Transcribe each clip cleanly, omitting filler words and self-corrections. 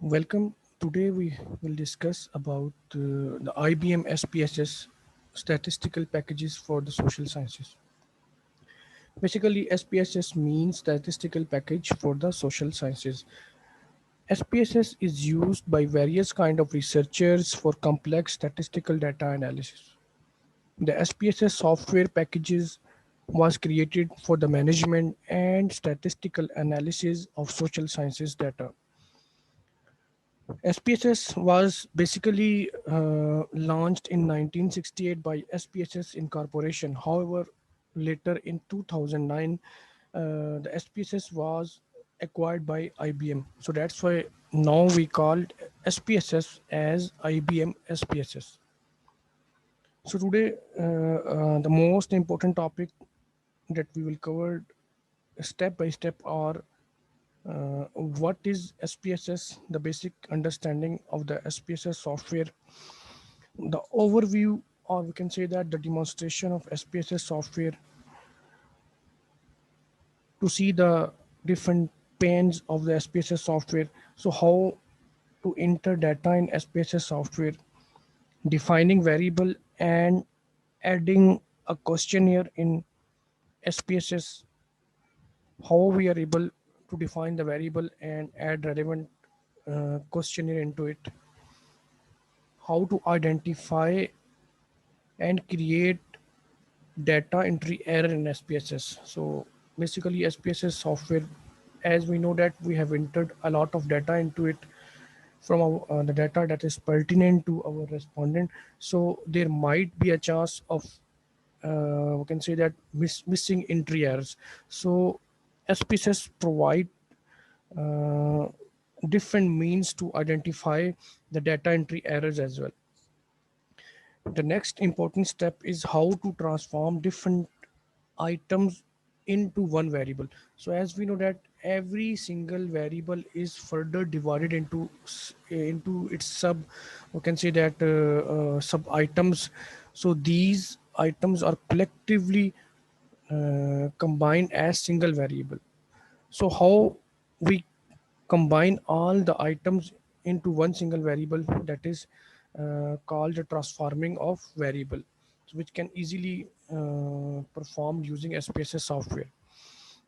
Welcome. Today we will discuss about the IBM SPSS statistical packages for the social sciences. Basically, SPSS means statistical package for the social sciences. SPSS is used by various kind of researchers for complex statistical data analysis. The SPSS software packages was created for the management and statistical analysis of social sciences data. SPSS was basically launched in 1968 by SPSS Incorporation. However, later in 2009, the SPSS was acquired by IBM. So that's why now we called SPSS as IBM SPSS. So today, the most important topic that we will cover step by step are what is SPSS, the basic understanding of the SPSS software, the overview, or we can say that the demonstration of SPSS software to see the different panes of the SPSS software. So how to enter data in SPSS software, defining variable and adding a questionnaire in SPSS, how we are able to define the variable and add relevant questionnaire into it, how to identify and create data entry error in SPSS. So basically SPSS software, as we know that we have entered a lot of data into it from the data that is pertinent to our respondent. So there might be a chance of we can say that missing entry errors. So SPSS provide uh, different means to identify the data entry errors as well. The next important step is how to transform different items into one variable. So as we know that every single variable is further divided into its sub, we can say that sub items. So these items are collectively combined as single variable. So how we combine all the items into one single variable, that is called the transforming of variable, so which can easily perform using SPSS software.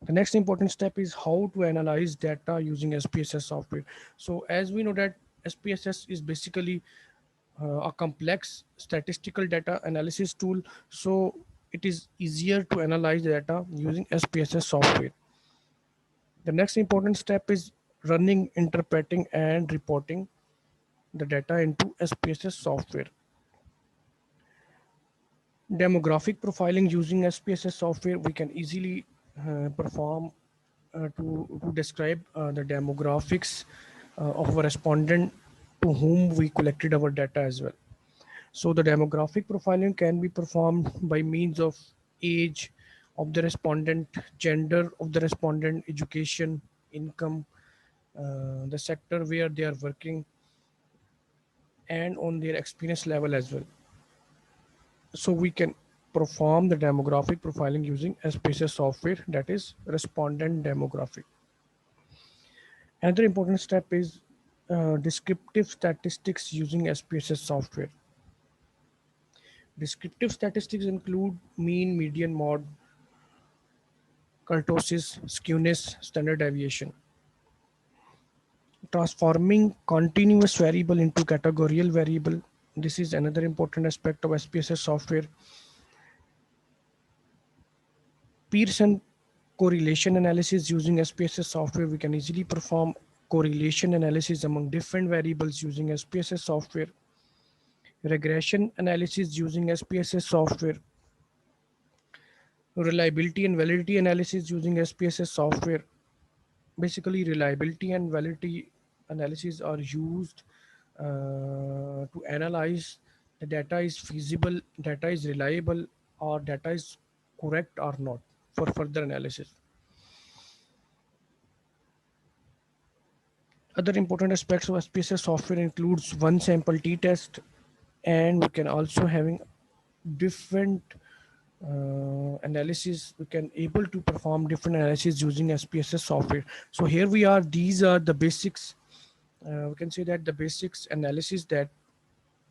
The next important step is how to analyze data using SPSS software. So as we know that SPSS is basically a complex statistical data analysis tool. So it is easier to analyze data using SPSS software. The next important step is running, interpreting, and reporting the data into SPSS software. Demographic profiling using SPSS software, we can easily perform to describe the demographics of a respondent to whom we collected our data as well. So the demographic profiling can be performed by means of age of the respondent, gender of the respondent, education, income, the sector where they are working, and on their experience level as well. So we can perform the demographic profiling using SPSS software, that is respondent demographic. Another important step is descriptive statistics using SPSS software. Descriptive statistics include mean, median, mode, kurtosis, skewness, standard deviation. Transforming continuous variable into categorical variable. This is another important aspect of SPSS software. Pearson correlation analysis using SPSS software. We can easily perform correlation analysis among different variables using SPSS software. Regression analysis using SPSS software. Reliability and validity analysis using SPSS software. Basically, reliability and validity analysis are used to analyze the data is feasible, data is reliable, or data is correct or not for further analysis. Other important aspects of SPSS software includes one sample t-test, and we can also having different analysis. We can able to perform different analysis using SPSS software. So here we are. These are the basics we can say that the basics analysis that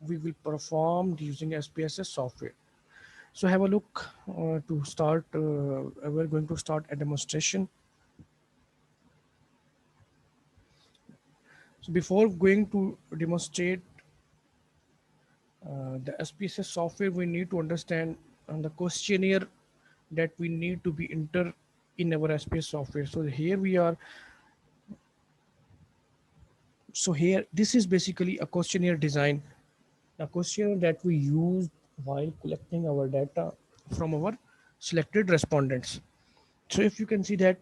we will perform using SPSS software. So have a look to start. We're going to start a demonstration. So before going to demonstrate the SPSS software, we need to understand the questionnaire that we need to be enter in our SPS software. So here we are. So here, this is basically a questionnaire design, a questionnaire that we use while collecting our data from our selected respondents. So if you can see that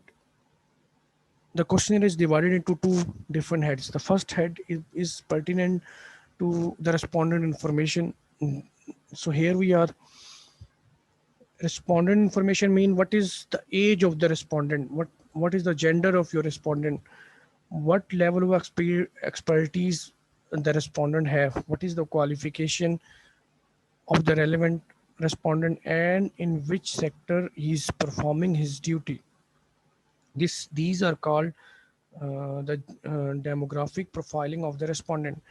the questionnaire is divided into two different heads. The first head is pertinent to the respondent information. So here we are. Respondent information mean what is the age of the respondent, what is the gender of your respondent, what level of expertise the respondent have, what is the qualification of the relevant respondent, and in which sector he is performing his duty. These are called the demographic profiling of the respondent.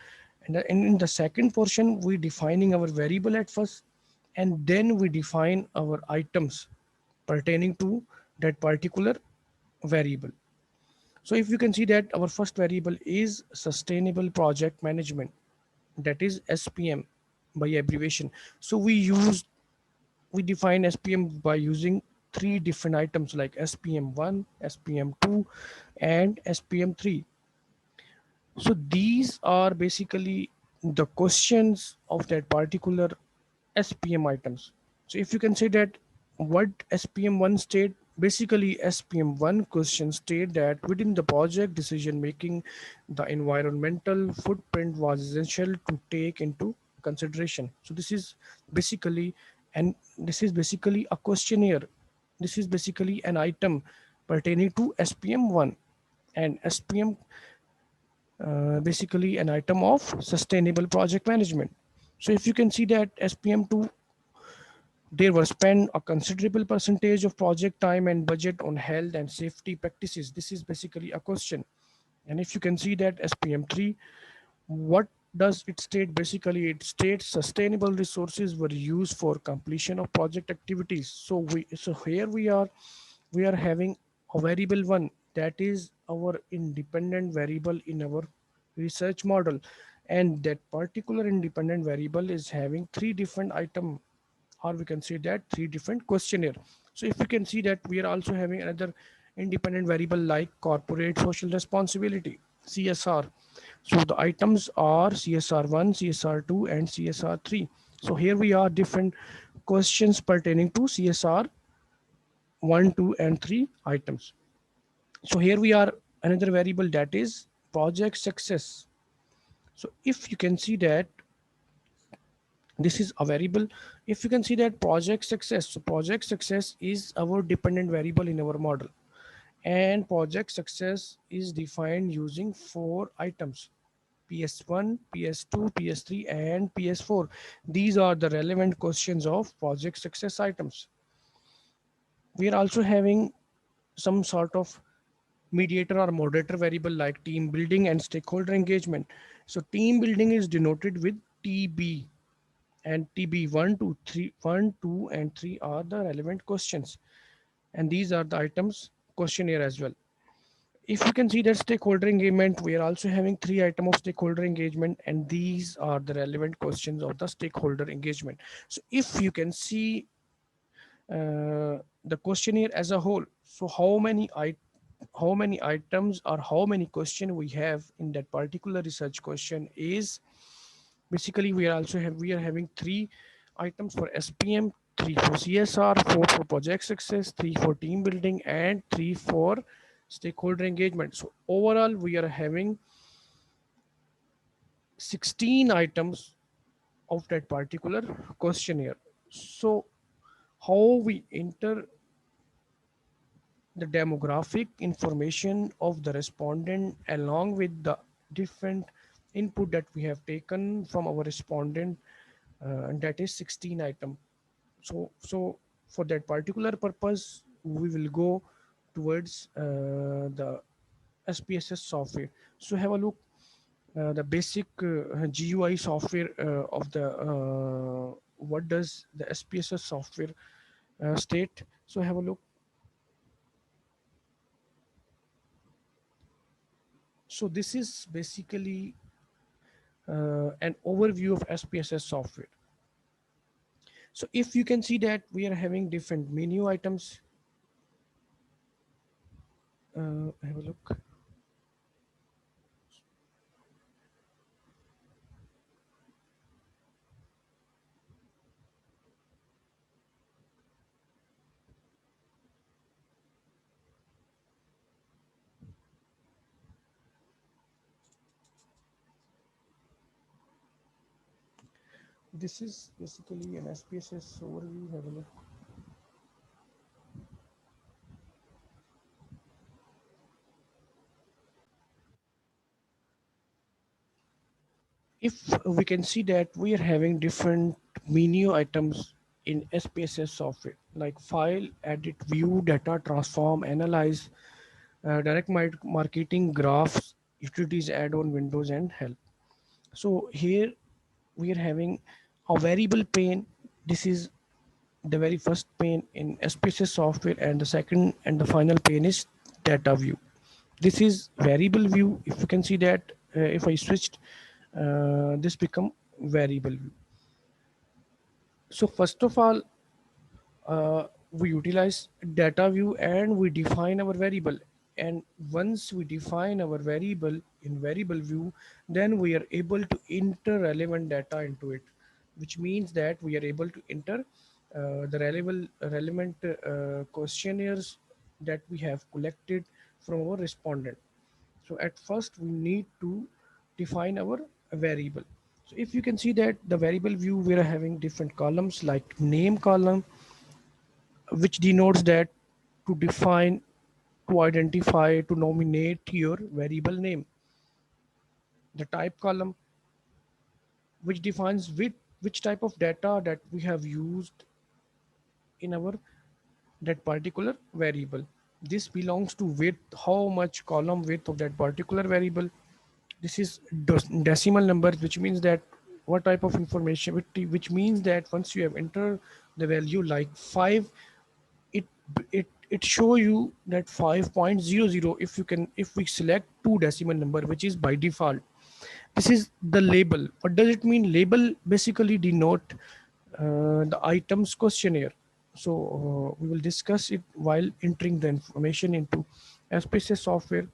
And in the second portion, we defining our variable at first, and then we define our items pertaining to that particular variable. So if you can see that our first variable is sustainable project management, that is SPM by abbreviation. So we define SPM by using three different items like SPM1, SPM2, and SPM3. So these are basically the questions of that particular SPM items. So if you can say that what SPM1 state, basically SPM1 question state that within the project decision making, the environmental footprint was essential to take into consideration. So basically, this is basically a questionnaire. This is basically an item pertaining to SPM1, and SPM basically an item of sustainable project management. So if you can see that SPM2, there were spent a considerable percentage of project time and budget on health and safety practices. This is basically a question. And if you can see that SPM3, what does it state? Basically, it states sustainable resources were used for completion of project activities. So here we are having a variable one, that is our independent variable in our research model, and that particular independent variable is having three different item, or we can say that three different questionnaire. So if you can see that we are also having another independent variable like corporate social responsibility, CSR. So the items are CSR1, CSR2, and CSR3. So here we are different questions pertaining to CSR 1, 2, and 3 items. So here we are another variable, that is project success. So if you can see that this is a variable, if you can see that project success, so project success is our dependent variable in our model, and project success is defined using four items: PS1, PS2, PS3, and PS4. These are the relevant questions of project success items. We are also having some sort of mediator or moderator variable like team building and stakeholder engagement. So team building is denoted with TB, and TB 1, 2, 3, 1, 2, and 3 are the relevant questions. And these are the items questionnaire as well. If you can see that stakeholder engagement, we are also having three items of stakeholder engagement, and these are the relevant questions of the stakeholder engagement. So if you can see the questionnaire as a whole, so how many items or how many questions we have in that particular research question is basically we are having three items for SPM, three for CSR, four for project success, three for team building, and three for stakeholder engagement. So overall, we are having 16 items of that particular questionnaire. So how we enter the demographic information of the respondent along with the different input that we have taken from our respondent, and that is 16 item. So for that particular purpose we will go towards the SPSS software. So have a look. the basic GUI software of the what does the SPSS software state. So have a look. So this is basically an overview of SPSS software. So if you can see that we are having different menu items, have a look. This is basically an SPSS overview. Have a look. If we can see that we are having different menu items in SPSS software like file, edit, view, data, transform, analyze, direct marketing, graphs, utilities, add-on, windows, and help. So here we are having a variable pane. This is the very first pane in SPSS software, and the second and the final pane is data view. This is variable view. If you can see that if I switched, this become variable view. So first of all, we utilize data view and we define our variable. And once we define our variable in variable view, then we are able to enter relevant data into it, which means that we are able to enter the relevant questionnaires that we have collected from our respondent. So at first we need to define our variable. So if you can see that the variable view, we are having different columns like name column, which denotes that to define, to identify, to nominate your variable name. The type column, which defines which type of data that we have used in our that particular variable. This belongs to width, how much column width of that particular variable. This is decimal numbers, which means that what type of information, which means that once you have entered the value like 5, it it show you that 5.00. If you can, if we select two decimal number, which is by default, this is the label. What does it mean? Label basically denote the items questionnaire. So we will discuss it while entering the information into SPSS software.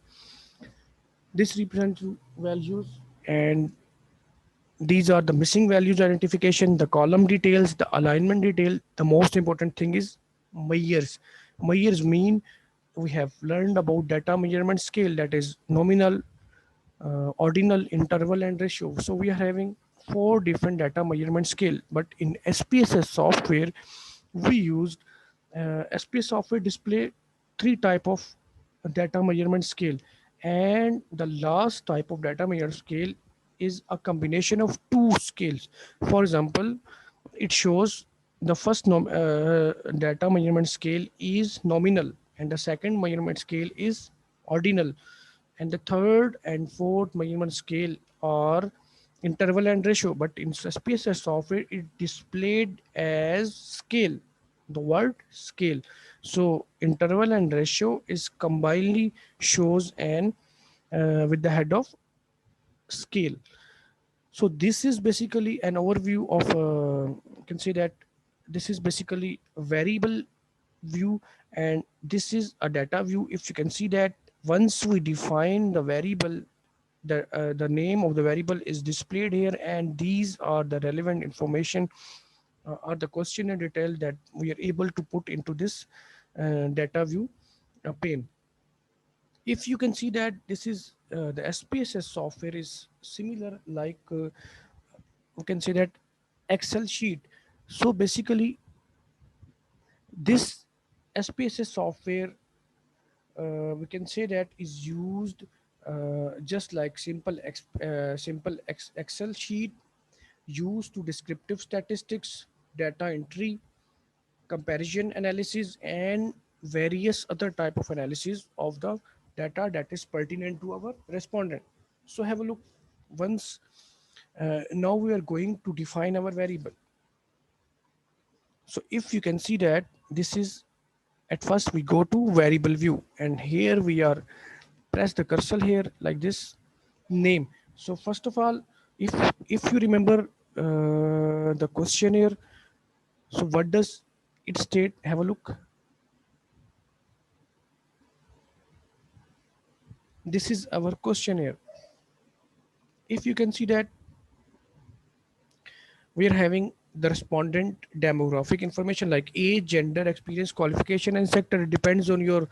This represents values, and these are the missing values identification, the column details, the alignment detail. The most important thing is measures. Measures mean we have learned about data measurement scale, that is nominal, ordinal, interval, and ratio. So we are having four different data measurement scale. But in SPSS software, we used SPS software display three type of data measurement scale, and the last type of data measurement scale is a combination of two scales. For example, it shows the first data measurement scale is nominal, and the second measurement scale is ordinal, and the third and fourth measurement scale are interval and ratio. But in SPSS software, it displayed as scale, the word scale. So interval and ratio is combinedly shows and with the head of scale. So this is basically an overview of you can say that this is basically a variable view, and this is a data view. If you can see that once we define the variable, the name of the variable is displayed here, and these are the relevant information, are the questionnaire detail that we are able to put into this data view pane. If you can see that this is the SPSS software is similar like we can say that Excel sheet. So basically this SPSS software, we can say that is used just like Excel sheet, used to descriptive statistics, data entry, comparison analysis, and various other type of analysis of the data that is pertinent to our respondent. So have a look. Once now we are going to define our variable. So if you can see that this is, at first we go to variable view, and here we are press the cursor here like this, name. So first of all, if if you remember the questionnaire, so what does it state? Have a look. This is our questionnaire. If you can see that we are having the respondent demographic information like age, gender, experience, qualification, and sector. It depends on your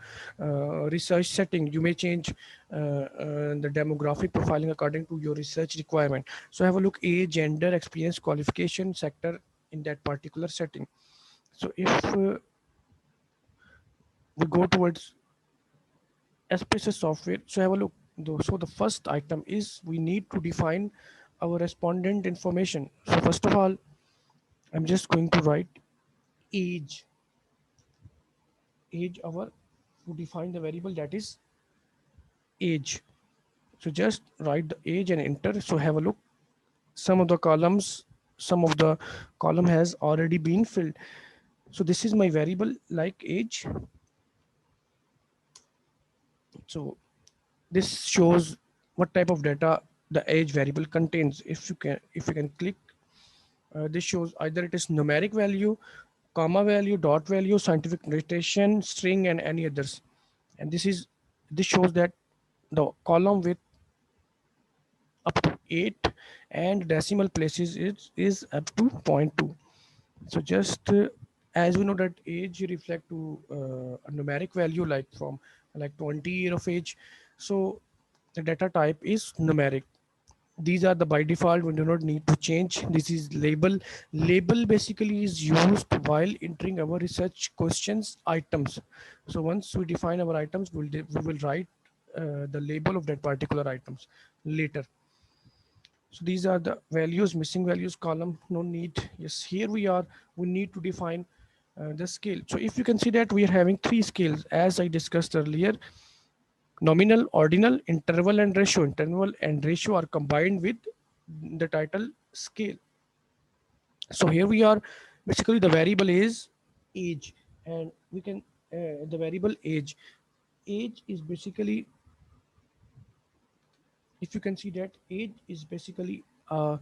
research setting. You may change the demographic profiling according to your research requirement. So have a look: age, gender, experience, qualification, sector in that particular setting. So if we go towards Spss software, so have a look. So the first item is we need to define our respondent information. So first of all, I'm just going to write age. Age our, to define the variable, that is age. So just write the age and enter. So have a look. Some of the columns, some of the column has already been filled. So this is my variable like age. So this shows what type of data the age variable contains. If you can click, this shows either it is numeric value, comma value, dot value, scientific notation, string, and any others. And this shows that the column with up to 8 and decimal places is up to zero point 0.2. So just as we know that age reflect to a numeric value like from like 20 year of age, so the data type is numeric. These are the by default, we do not need to change. This is label. Label basically is used while entering our research questions items. So once we define our items, we will write the label of that particular items later. So these are the values, missing values column, no need. Yes, here we are, we need to define the scale. So if you can see that we are having three scales as I discussed earlier: nominal, ordinal, interval, and ratio. Interval and ratio are combined with the title scale. So here we are, basically the variable is age, and we can the variable age is basically, if you can see that age is basically a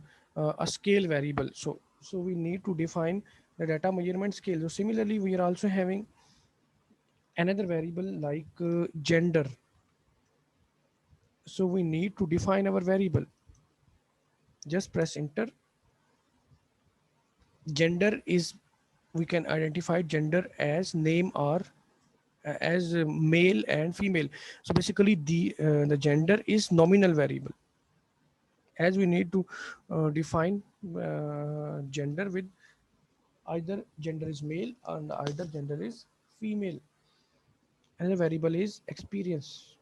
scale variable. So we need to define the data measurement scale. So similarly we are also having another variable like gender. So we need to define our variable. Just press enter. Gender is, we can identify gender as name or as male and female. So basically the gender is nominal variable, as we need to define gender with either gender is male and either gender is female. Another variable is experience.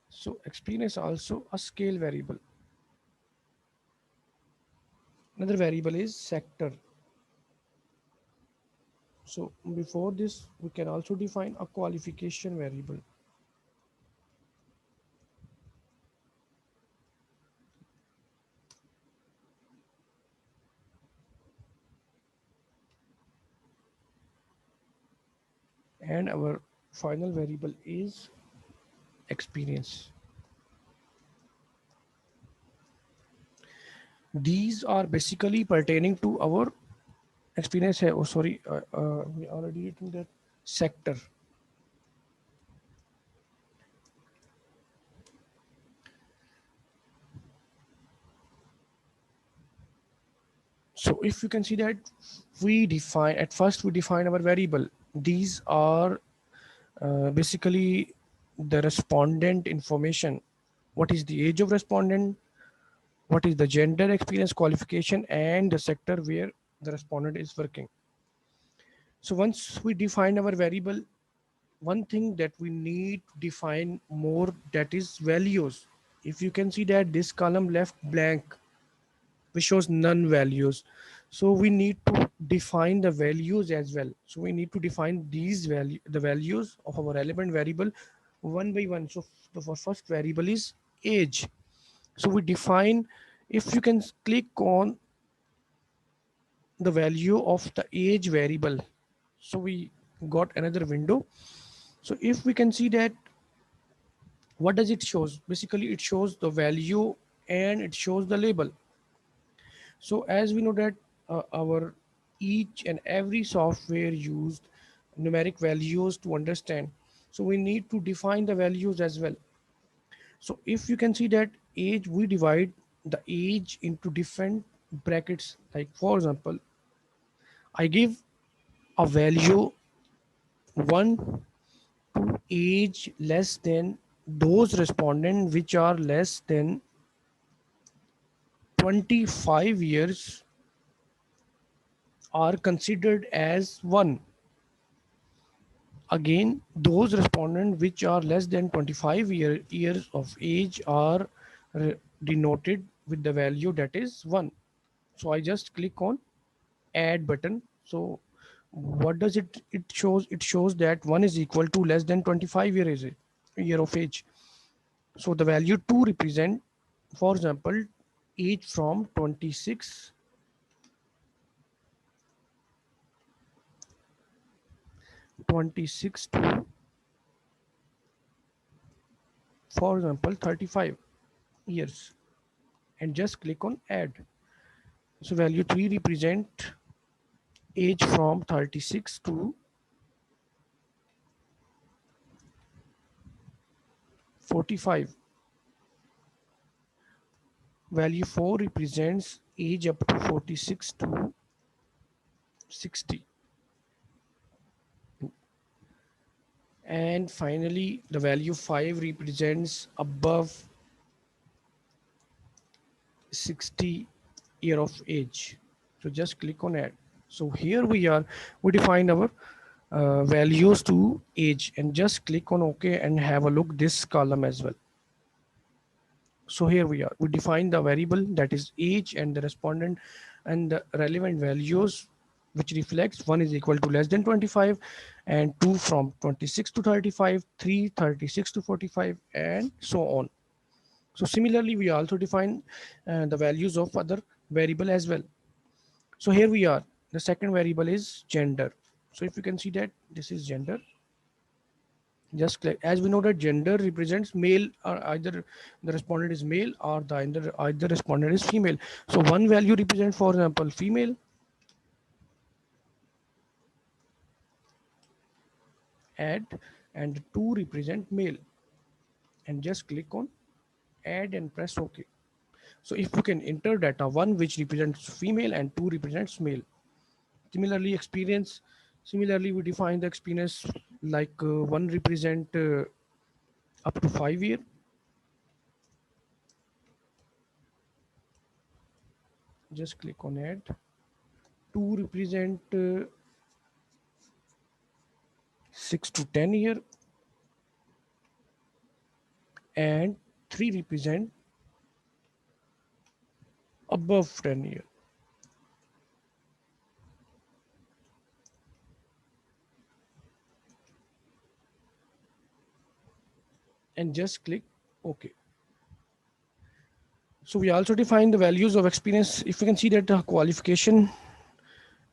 So experience also a scale variable. Another variable is sector. So before this, we can also define a qualification variable. And our final variable is experience. These are basically pertaining to our experience. Oh, sorry, we already written that sector. So if you can see that we define, at first we define our variable. These are basically the respondent information. What is the age of respondent? What is the gender, experience, qualification, and the sector where the respondent is working. So once we define our variable, one thing that we need to define more, that is values. If you can see that this column left blank, which shows none values. So we need to define the values as well. So we need to define these value, the values of our relevant variable one by one. So the first variable is age. So we define, if you can click on the value of the age variable, so we got another window. So if we can see that, what does it shows? Basically it shows the value and it shows the label. So as we know that our each and every software used numeric values to understand, so we need to define the values as well. So if you can see that age, we divide the age into different brackets. Like for example, I give a value 1 to age less than, those respondents which are less than 25 years are considered as 1. Again, those respondents which are less than 25 years of age are denoted with the value that is 1. So I just click on add button. So what does it shows? It shows that 1 is equal to less than 25 year of age. So the value 2 represent, for example, age from 26 to, for example, 35 years, and just click on add. So value 3 represent age from 36 to 45. Value 4 represents age up to 46 to 60. And finally, the value 5 represents above 60 year of age. So just click on add. So here we define our values to age, and just click on OK and have a look this column as well. So here we define the variable that is age and the respondent and the relevant values, which reflects 1 is equal to less than 25, and 2 from 26 to 35, 3 36 to 45, and so on. So similarly, we also define the values of other variable as well. So here the second variable is gender. So if you can see that this is gender, just click. As we know that gender represents male, or either the respondent is male or the either respondent is female. So one value represents, for example, female, add, and two represent male, and just click on add and press OK. So if you can enter data, one which represents female and two represents male. Similarly, experience. Similarly, we define the experience like one represent up to 5 year, just click on add. Two represent 6 to 10 year, and three represent above 10 year. And just click OK. So we also define the values of experience. If you can see that the qualification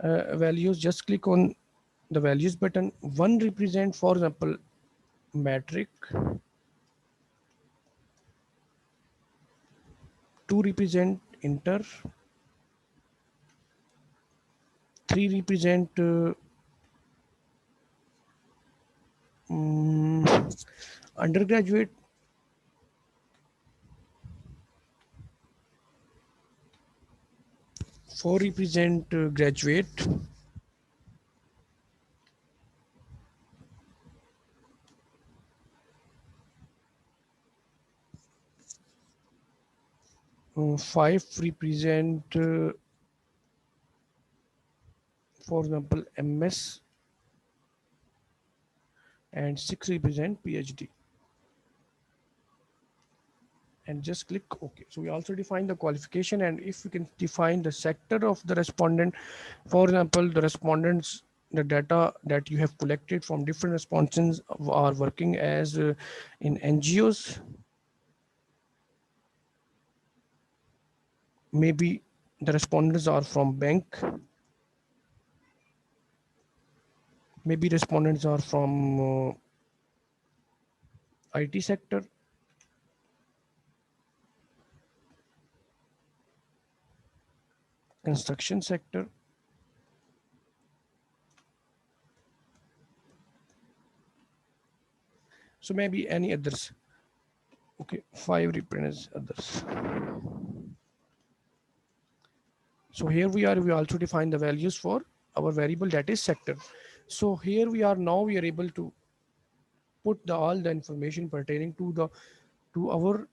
values, just click on the values button. One represent, for example, metric, two represent inter, three represent undergraduate, four represent graduate, five represent for example MS, and six represent PhD, and just click OK. So we also define the qualification, and if we can define the sector of the respondent, for example, the respondents the data that you have collected from different respondents are working as in NGOs. Maybe the respondents are from bank. Maybe respondents are from IT sector, construction sector. So maybe any others. Okay, 5 represents others. So here we are, we also define the values for our variable that is sector. So here we are now, we are able to put all the information pertaining to our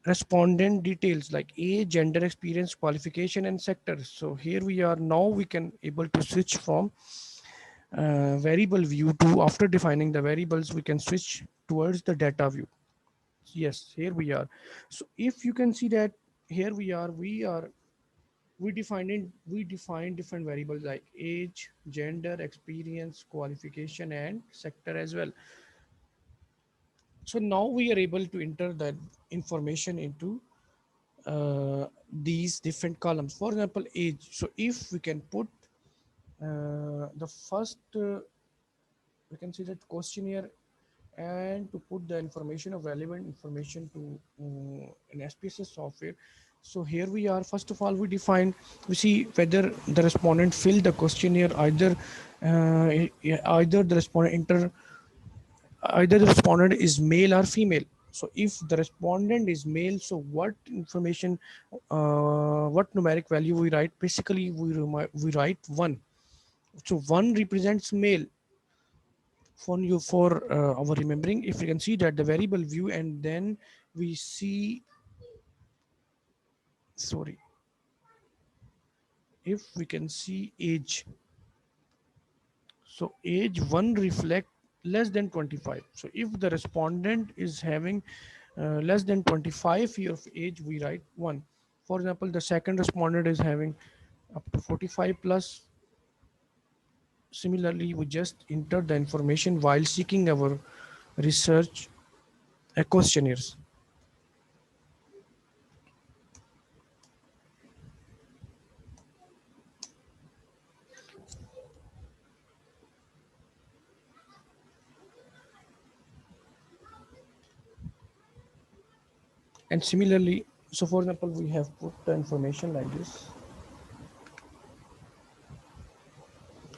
respondent details like age, gender, experience, qualification, and sector. So here we are now, we can able to switch from variable view to, after defining the variables, we can switch towards the data view. Yes, here we are. So if you can see that here we define different variables like age, gender, experience, qualification, and sector as well. So now we are able to enter that information into these different columns. For example, age. So if we can put the first we can see that questionnaire, and to put the information of relevant information to an SPSS software. So here we are, first of all we see whether the respondent filled the questionnaire, either the respondent enter either the respondent is male or female. So if the respondent is male, so what information, what numeric value we write? Basically we write 1. So 1 represents male. For our remembering, if we can see that the variable view, and then we see, sorry, if we can see age, so age 1 reflect less than 25. So if the respondent is having less than 25 year of age, we write 1. For example, the second respondent is having up to 45 plus. Similarly, we just enter the information while seeking our research questionnaires. And similarly, so for example, we have put the information like this.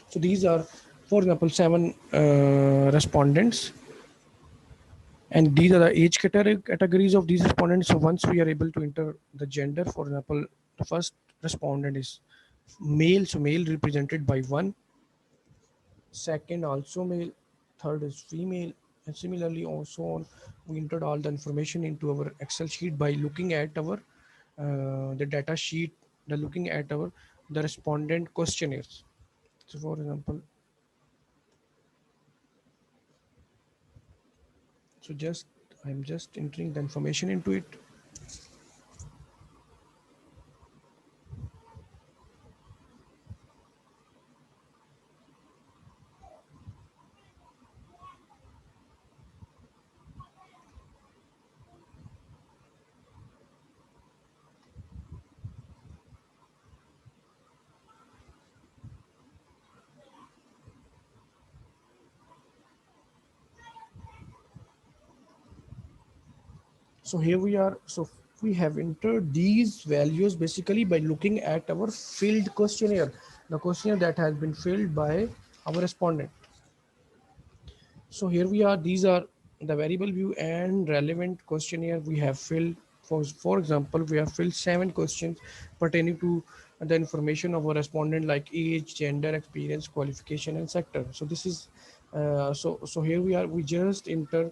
So these are, for example, 7 respondents, and these are the age categories of these respondents. So once we are able to enter the gender, for example, the first respondent is male, so male represented by 1. Second also male, third is female, and similarly also on. We entered all the information into our Excel sheet by looking at our the data sheet, the looking at our the respondent questionnaires. So for example, so just I'm just entering the information into it. So here we are. So we have entered these values basically by looking at our filled questionnaire, the questionnaire that has been filled by our respondent. So here we are. These are the variable view and relevant questionnaire we have filled. For example, we have filled 7 questions pertaining to the information of a respondent like age, gender, experience, qualification, and sector. So this is so here we are. We just enter.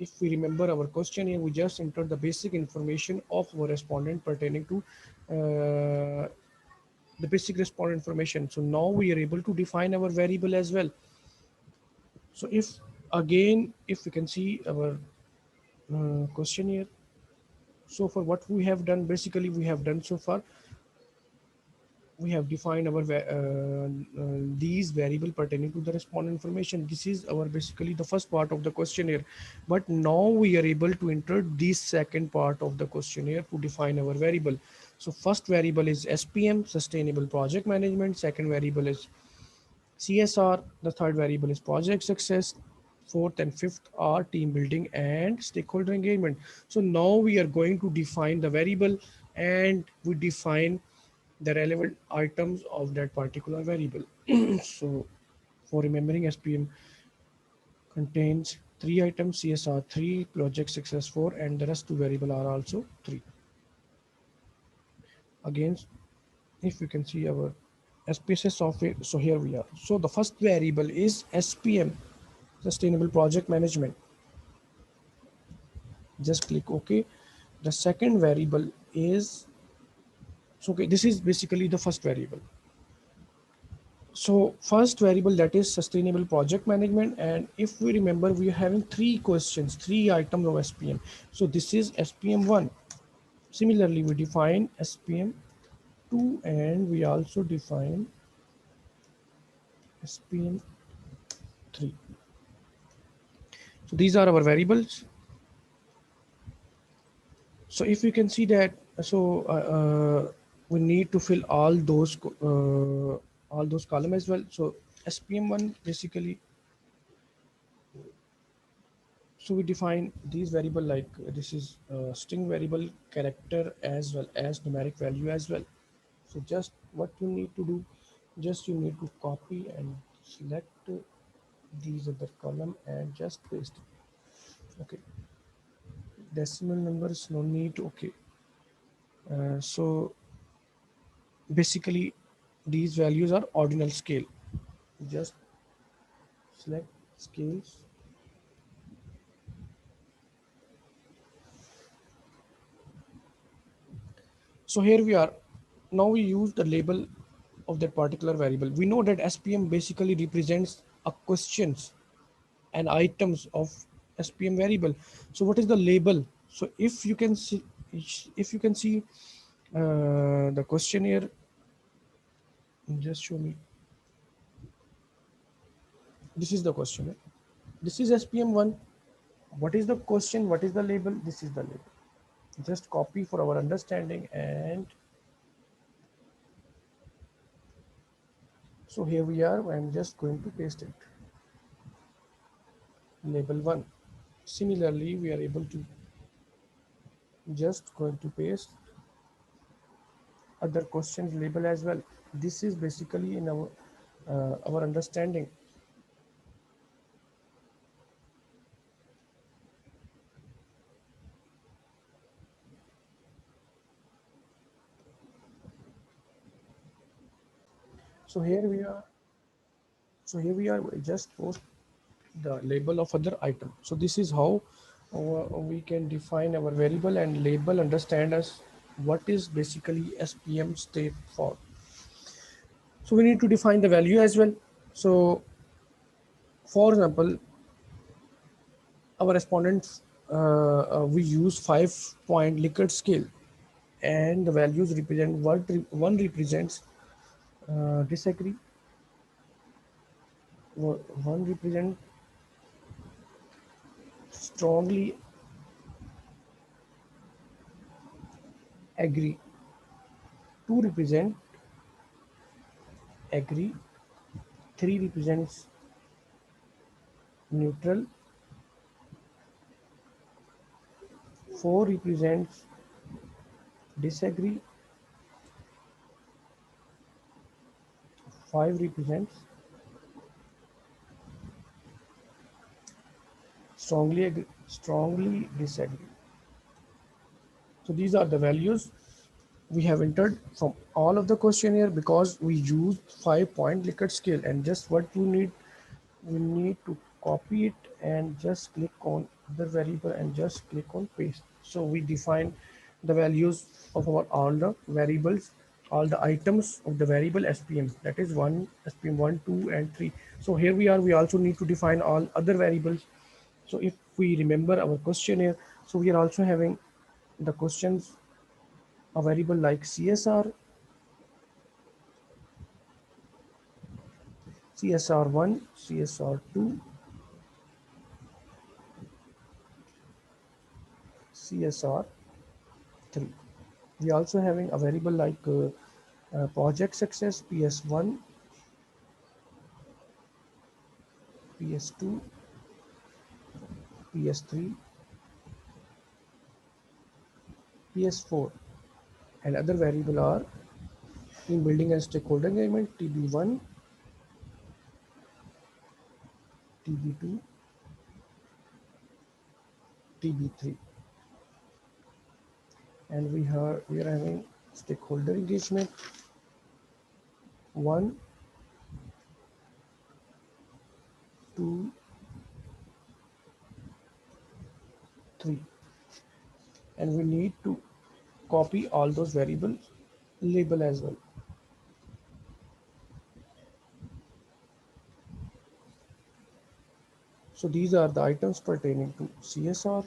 If we remember our questionnaire, we just enter the basic information of our respondent pertaining to the basic respondent information. So now we are able to define our variable as well. So if we can see our questionnaire, so for what we have done, basically we have done so far, we have defined our these variable pertaining to the respondent information. This is our basically the first part of the questionnaire, but now we are able to enter this second part of the questionnaire to define our variable. So first variable is SPM, sustainable project management. Second variable is CSR. The third variable is project success. Fourth and fifth are team building and stakeholder engagement. So now we are going to define the variable, and we define the relevant items of that particular variable. So for remembering, SPM contains three items, CSR 3, project success 4, and the rest two variable are also 3. Again, if you can see our SPSS software, so here we are. So the first variable is SPM, sustainable project management. Just click OK. The second variable is, so okay, this is basically the first variable. So first variable, that is sustainable project management, and if we remember, we are having three questions, three items of SPM. So this is SPM1. Similarly, we define SPM2, and we also define SPM3. So these are our variables. So if you can see that, so we need to fill all those columns as well. So SPM1 basically, so we define these variable like this is string variable, character, as well as numeric value as well. So just what you need to do, just you need to copy and select these other column and just paste it. Okay, decimal numbers no need. Okay, so basically these values are ordinal scale. Just select scales. So here we are. Now we use the label of that particular variable. We know that SPM basically represents a questions and items of SPM variable. So what is the label? So if you can see the questionnaire, just show me. This is the questionnaire. This is SPM1. What is the question? What is the label? This is the label. Just copy for our understanding, and so here we are. I'm just going to paste it. Label 1. Similarly, we are able to just going to paste other questions label as well. This is basically in our understanding. So here we are. So here we are. We just post the label of other item. So this is how we can define our variable and label, understand as what is basically SPM state for. So we need to define the value as well. So for example, our respondents, we use 5-point Likert scale, and the values represent one represents disagree, one represent strongly agree, two represent agree, three represents neutral, four represents disagree, five represents strongly disagree. So these are the values we have entered from all of the questionnaire, because we used 5-point Likert scale. And just what we need to copy it and just click on the variable and just click on paste. So we define the values of our all the variables, all the items of the variable SPM, that is 1, SPM 1, 2 and 3. So here we are. We also need to define all other variables. So if we remember our questionnaire, so we are also having the questions, a variable like CSR, CSR1, CSR2, CSR3. We also having a variable like project success PS1, PS2, PS3, PS4, and other variable are team building and stakeholder engagement TB1, TB2, TB3, and we are having stakeholder engagement 1, 2, 3, and we need to copy all those variables label as well. So these are the items pertaining to CSR.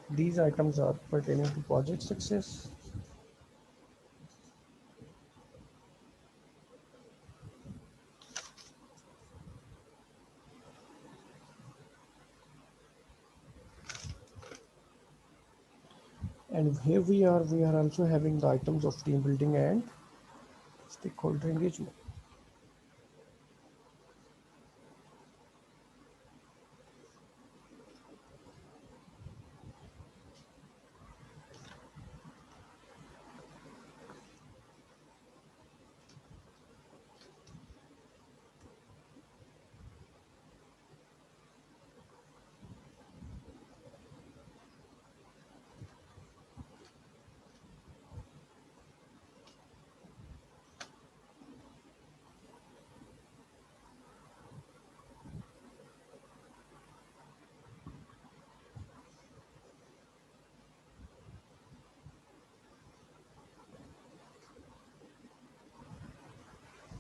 These items are pertaining to project success. And here we are also having the items of team building and stakeholder engagement.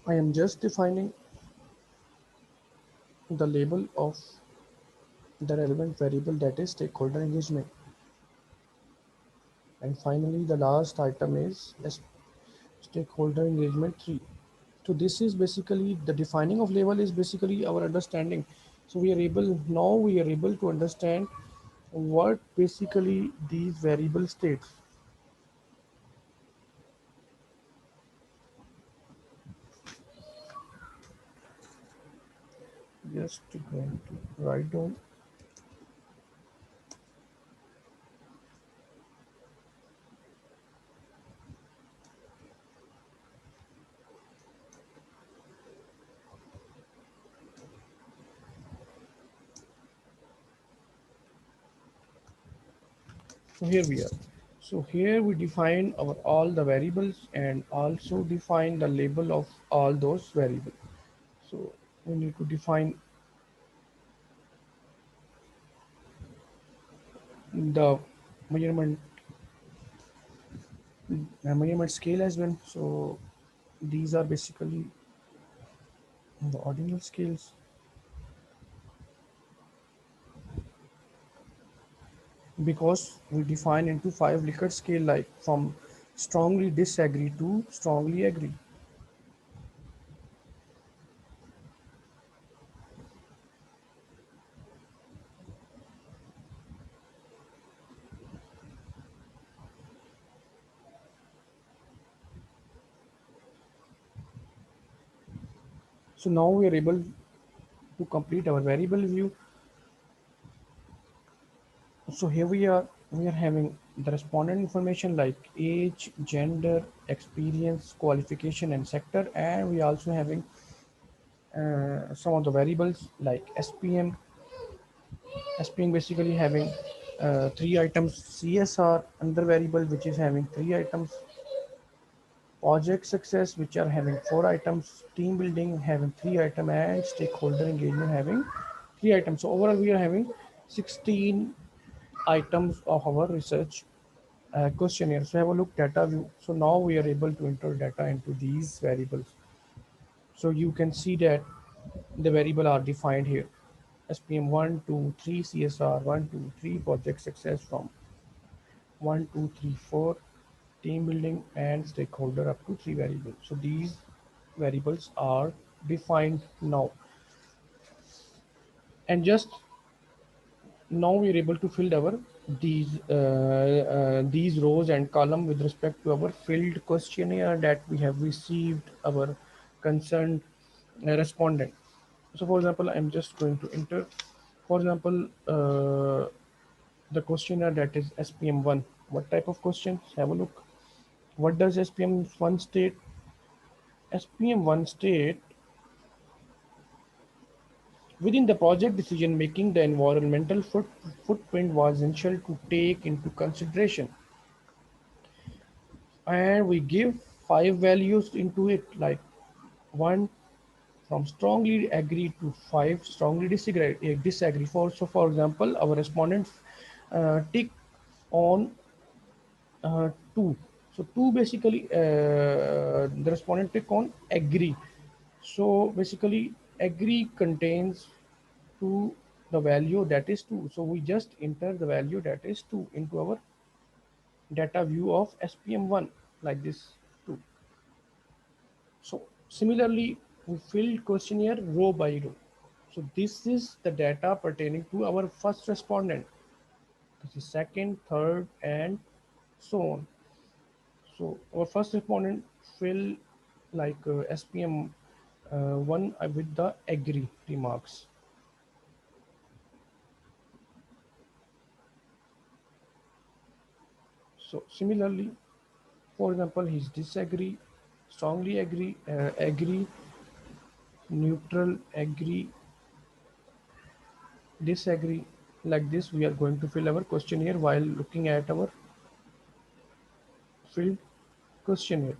I am just defining the label of the relevant variable, that is stakeholder engagement. And finally, the last item is stakeholder engagement 3. So this is basically the defining of label is basically our understanding. So we are able to understand what basically these variable states. Just going to write down. So here we are. So here we define our all the variables and also define the label of all those variables. So we need to define the measurement measurement scale as well. So these are basically the ordinal scales, because we define into 5 Likert scale, like from strongly disagree to strongly agree. So now we are able to complete our variable view. So here we are having the respondent information like age, gender, experience, qualification, and sector, and we also having some of the variables like SPM. SPM basically having 3 items, CSR another variable which is having 3 items, project success which are having 4 items, team building having 3 items, and stakeholder engagement having 3 items. So overall we are having 16 items of our research questionnaire. So have a look data view. So now we are able to enter data into these variables. So you can see that the variable are defined here. SPM 1, 2, 3, CSR 1, 2, 3, project success from 1, 2, 3, 4, team building and stakeholder up to 3 variables. So these variables are defined now. And just now we are able to fill our these rows and column with respect to our filled questionnaire that we have received our concerned respondent. So for example, I'm just going to enter, for example, the questionnaire that is SPM1. What type of questions? Have a look. What does SPM1 state? SPM1 state within the project decision making, the environmental footprint was essential to take into consideration. And we give 5 values into it, like 1 from strongly agree to 5 strongly disagree. For example, our respondents tick on 2. So 2 basically the respondent tick on agree. So basically agree contains to the value that is 2. So we just enter the value that is 2 into our data view of SPM1 like this 2. So similarly, we filled questionnaire row by row. So this is the data pertaining to our first respondent. This is second, third, and so on. So our first respondent fill like SPM one with the agree remarks. So similarly, for example, he's disagree, strongly agree, agree, neutral, agree, disagree. Like this, we are going to fill our questionnaire while looking at our filled questionnaire.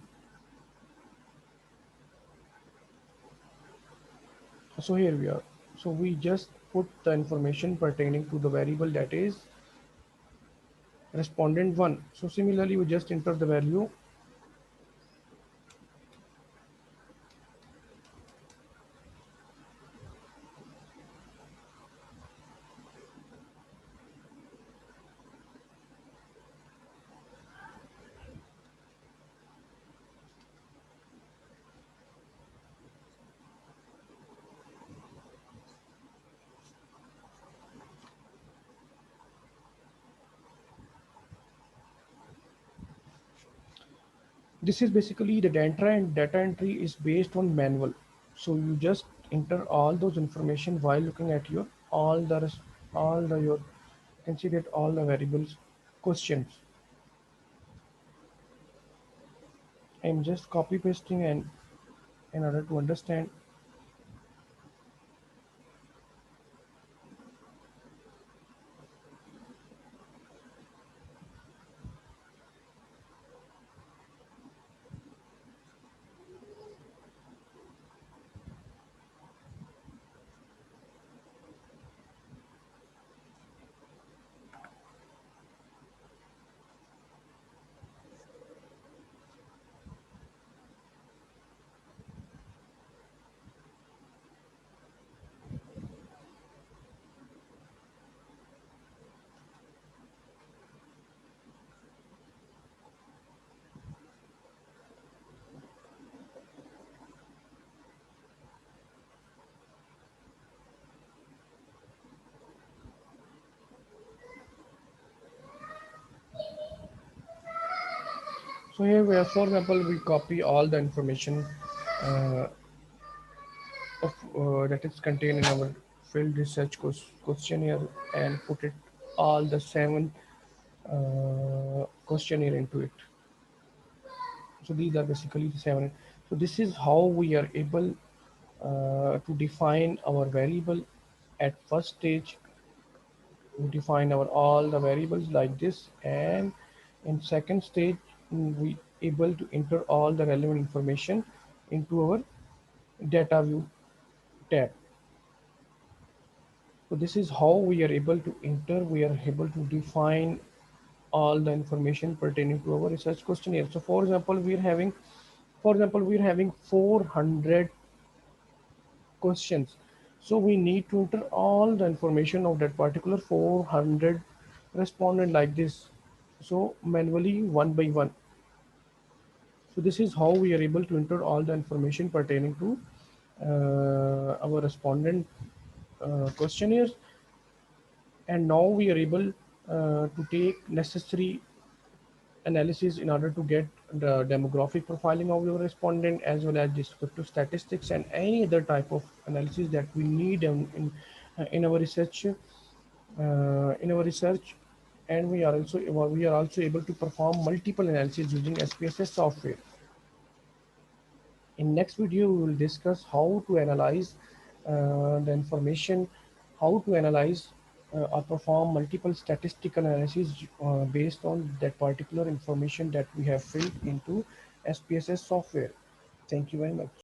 So here we are. So we just put the information pertaining to the variable that is respondent 1. So similarly, we just enter the value. This is basically the data entry is based on manual. So you just enter all those information while looking at your all the your can see that all the variables questions. I'm just copy pasting and in order to understand. So here we are, for example, we copy all the information uh, of that is contained in our field research questionnaire and put it all the 7 questionnaire into it. So these are basically the 7. So this is how we are able to define our variable at first stage. We define our all the variables like this, and in second stage we able to enter all the relevant information into our data view tab. So this is how we are able to enter, we are able to define all the information pertaining to our research questionnaire. So for example, we're having 400 questions. So we need to enter all the information of that particular 400 respondent like this. So manually one by one. So this is how we are able to enter all the information pertaining to our respondent questionnaires. And now we are able to take necessary analysis in order to get the demographic profiling of your respondent, as well as descriptive statistics and any other type of analysis that we need in our research. And we are also able to perform multiple analysis using SPSS software. In next video, we will discuss how to analyze the information, how to analyze or perform multiple statistical analysis based on that particular information that we have filled into SPSS software. Thank you very much.